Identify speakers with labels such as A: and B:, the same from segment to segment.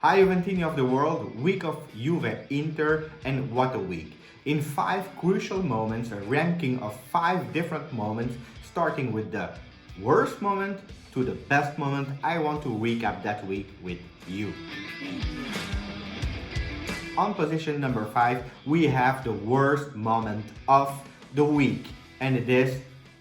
A: Hi Juventini of the world, week of Juve Inter, and what a week. In 5 crucial moments, a ranking of 5 different moments, starting with the worst moment to the best moment, I want to recap that week with you. On position number 5, we have the worst moment of the week, and it is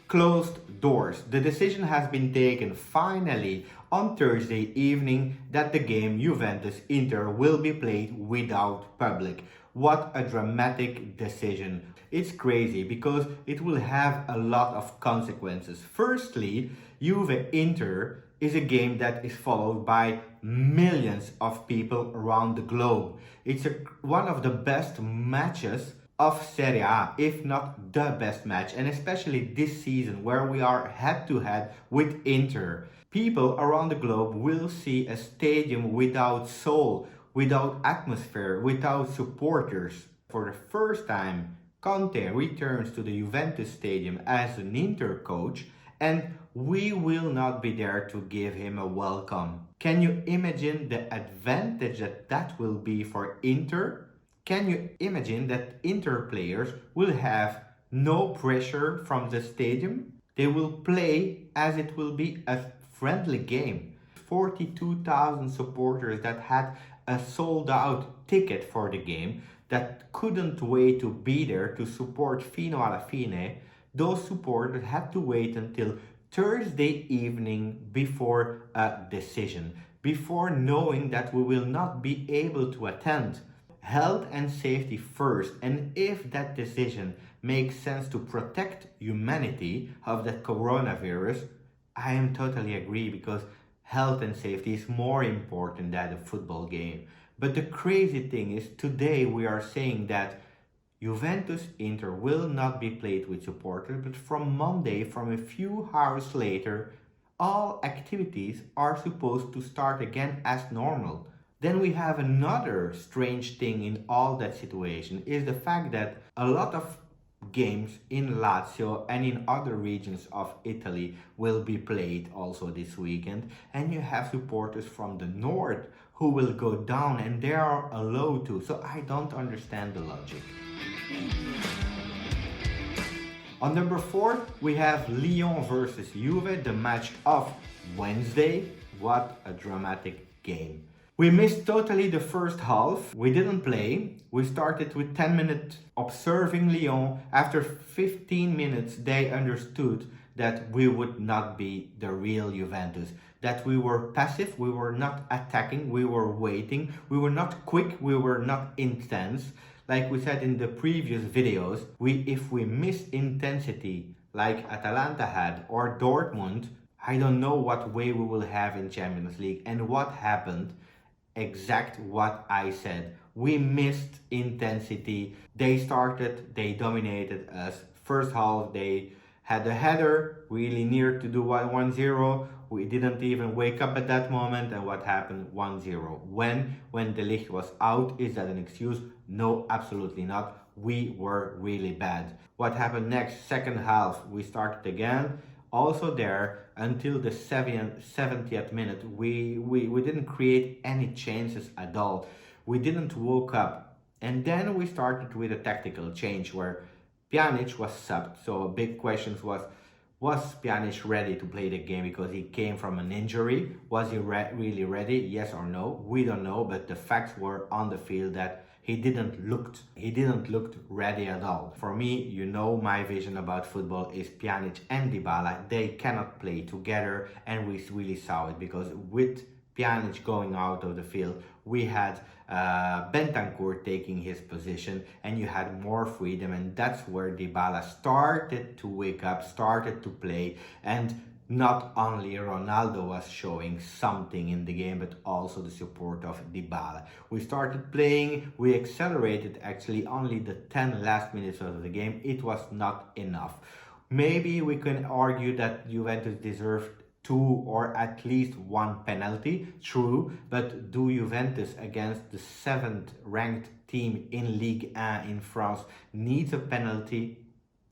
A: closed doors. The decision has been taken finally on Thursday evening that the game Juventus-Inter will be played without public. What a dramatic decision. It's crazy because it will have a lot of consequences. Firstly, Juve-Inter is a game that is followed by millions of people around the globe. It's one of the best matches of Serie A, if not the best match, and especially this season where we are head-to-head with Inter. People around the globe will see a stadium without soul, without atmosphere, without supporters. For the first time, Conte returns to the Juventus stadium as an Inter coach, and we will not be there to give him a welcome. Can you imagine the advantage that will be for Inter? Can you imagine that Inter players will have no pressure from the stadium? They will play as it will be a friendly game. 42,000 supporters that had a sold out ticket for the game, that couldn't wait to be there to support Fino alla Fine. Those supporters had to wait until Thursday evening before a decision, before knowing that we will not be able to attend. Health and safety first, and if that decision makes sense to protect humanity of the coronavirus, I am totally agree because health and safety is more important than a football game. But the crazy thing is today we are saying that Juventus Inter will not be played with supporters, but from Monday, from a few hours later, all activities are supposed to start again as normal. Then we have another strange thing in all that situation is the fact that a lot of games in Lazio and in other regions of Italy will be played also this weekend, and you have supporters from the north who will go down and they are allowed to. So I don't understand the logic. On number 4, we have Lyon versus Juve, the match of Wednesday. What a dramatic game. We missed totally the first half. We didn't play. We started with 10 minutes observing Lyon. After 15 minutes, they understood that we would not be the real Juventus, that we were passive, we were not attacking, we were waiting, we were not quick, we were not intense. Like we said in the previous videos, if we miss intensity like Atalanta had or Dortmund, I don't know what way we will have in Champions League. And what happened? Exact what I said. We missed intensity. They started, they dominated us. First half, they had a header really near to do 1-0. We didn't even wake up at that moment. And what happened? 1-0. When De Ligt was out, is that an excuse? No, absolutely not. We were really bad. What happened next? Second half, we started again. Also there, until the 70th minute, we didn't create any chances at all. We didn't woke up. And then we started with a tactical change where Pjanic was subbed. So a big question was Pjanic ready to play the game because he came from an injury? Was he really ready? Yes or no? We don't know, but the facts were on the field that he didn't look ready at all. For me, you know my vision about football is Pjanic and Dybala. They cannot play together, and we really saw it because with Pjanic going out of the field, we had Bentancur taking his position, and you had more freedom, and that's where Dybala started to wake up, started to play, and not only Ronaldo was showing something in the game, but also the support of Dybala. We started playing, we accelerated actually only the 10 last minutes of the game. It was not enough. Maybe we can argue that Juventus deserved 2 or at least 1 penalty, true, but do Juventus against the 7th ranked team in Ligue 1 in France needs a penalty?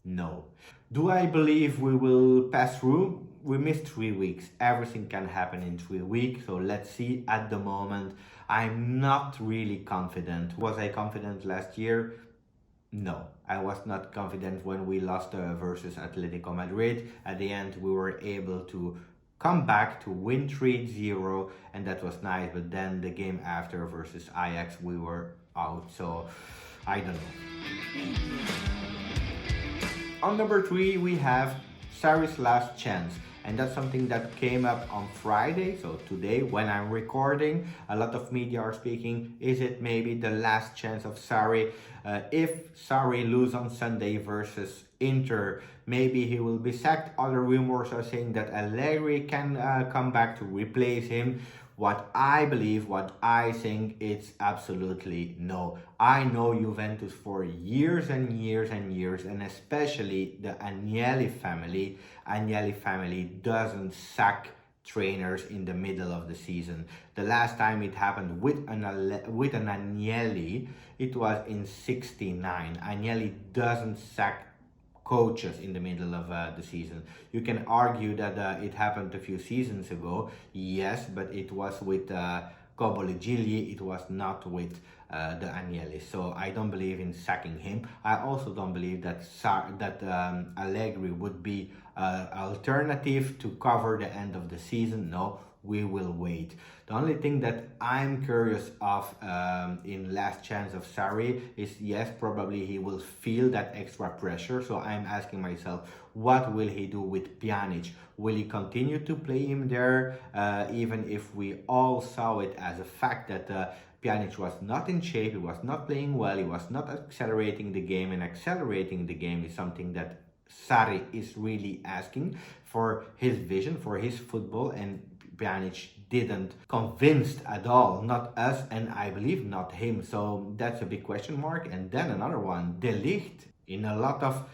A: No. Do I believe we will pass through? We missed 3 weeks. Everything can happen in 3 weeks. So let's see. At the moment, I'm not really confident. Was I confident last year? No, I was not confident when we lost versus Atletico Madrid. At the end, we were able to come back to win 3-0, and that was nice. But then the game after versus Ajax, we were out. So I don't know. On number 3, we have Sarri's last chance. And that's something that came up on Friday, so today when I'm recording. A lot of media are speaking, is it maybe the last chance of Sarri? If Sarri loses on Sunday versus Inter, maybe he will be sacked. Other rumors are saying that Allegri can come back to replace him. What I believe, what I think, it's absolutely no. I know Juventus for years and years and years, and especially the Agnelli family. Agnelli family doesn't sack trainers in the middle of the season. The last time it happened with an Agnelli, it was in '69. Agnelli doesn't sack coaches in the middle of the season. You can argue that it happened a few seasons ago, yes, but it was with Cobolli, it was not with the Agnelli. So I don't believe in sacking him. I also don't believe that Allegri would be alternative to cover the end of the season. No, we will wait. The only thing that I'm curious of in last chance of Sarri is, yes, probably he will feel that extra pressure. So I'm asking myself, what will he do with Pjanic? Will he continue to play him there, even if we all saw it as a fact that Pjanic was not in shape, he was not playing well, he was not accelerating the game, and accelerating the game is something that Sarri is really asking for his vision, for his football, and Pjanic didn't convinced at all, not us, and I believe not him. So that's a big question mark. And then another one, De Ligt. In a lot of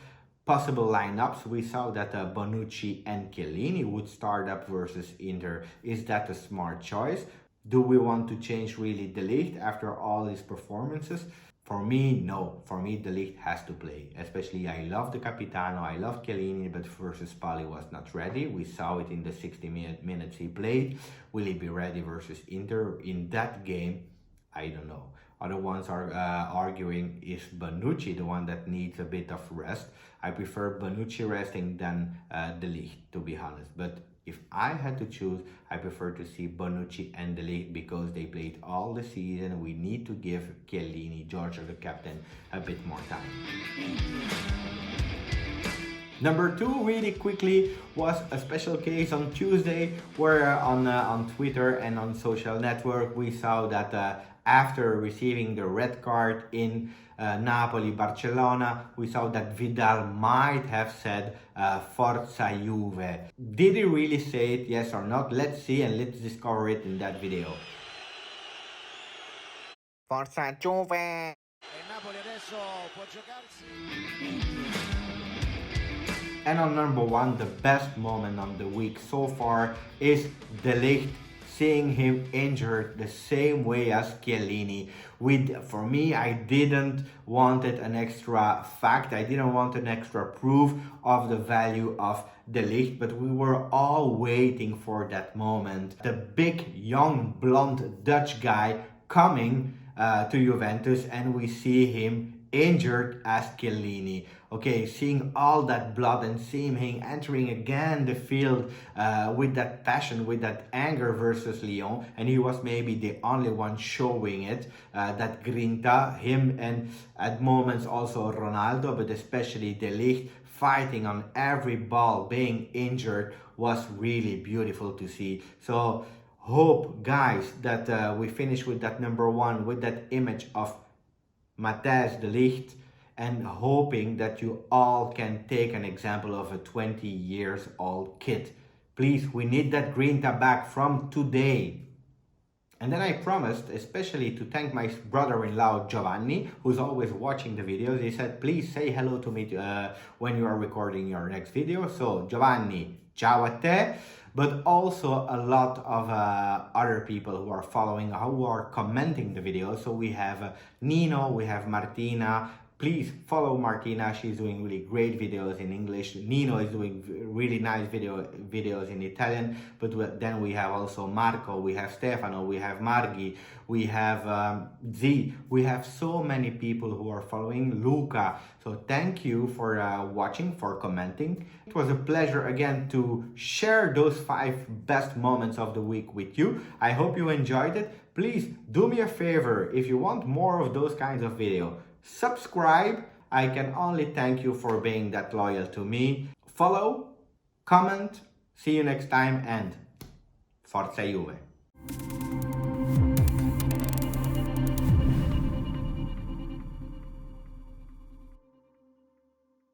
A: possible lineups, we saw that Bonucci and Chiellini would start up versus Inter. Is that a smart choice? Do we want to change really De Ligt after all his performances? For me, no. For me, De Ligt has to play. Especially, I love the Capitano, I love Chiellini, but versus Spalli was not ready. We saw it in the 60 minutes he played. Will he be ready versus Inter? In that game, I don't know. Other ones are arguing, is Bonucci the one that needs a bit of rest? I prefer Bonucci resting than De Ligt, to be honest. But if I had to choose, I prefer to see Bonucci and De Ligt because they played all the season. We need to give Chiellini, Giorgio, the captain, a bit more time. Number 2, really quickly, was a special case on Tuesday where on Twitter and on social network we saw that after receiving the red card in Napoli-Barcelona, we saw that Vidal might have said Forza Juve. Did he really say it, yes or not? Let's see and let's discover it in that video. Forza Juve! E Napoli adesso può giocarsi. And on number 1, the best moment of the week so far is De Ligt, seeing him injured the same way as Chiellini. For me, I didn't want an extra fact, I didn't want an extra proof of the value of De Ligt, but we were all waiting for that moment. The big, young, blonde Dutch guy coming to Juventus, and we see him injured as Chiellini. Okay, seeing all that blood and seeing him entering again the field with that passion, with that anger versus Lyon, and he was maybe the only one showing it, that grinta, him, and at moments also Ronaldo, but especially De Ligt fighting on every ball, being injured, was really beautiful to see. So hope, guys, that we finish with that number 1, with that image of Matthijs De Ligt, and hoping that you all can take an example of a 20 years old kid. Please, we need that grinta back from today. And then I promised, especially to thank my brother-in-law Giovanni, who's always watching the videos. He said, please say hello to me when you are recording your next video. So Giovanni, ciao a te. But also a lot of other people who are following, who are commenting the video. So we have Nino, we have Martina, Please follow Martina. She's doing really great videos in English. Nino is doing really nice videos in Italian. But then we have also Marco, we have Stefano, we have Marghi, we have Z. We have so many people who are following. Luca. So thank you for watching, for commenting. It was a pleasure again to share those 5 best moments of the week with you. I hope you enjoyed it. Please do me a favor, if you want more of those kinds of videos, subscribe. I can only thank you for being that loyal to me. Follow, comment, see you next time, and Forza Juve.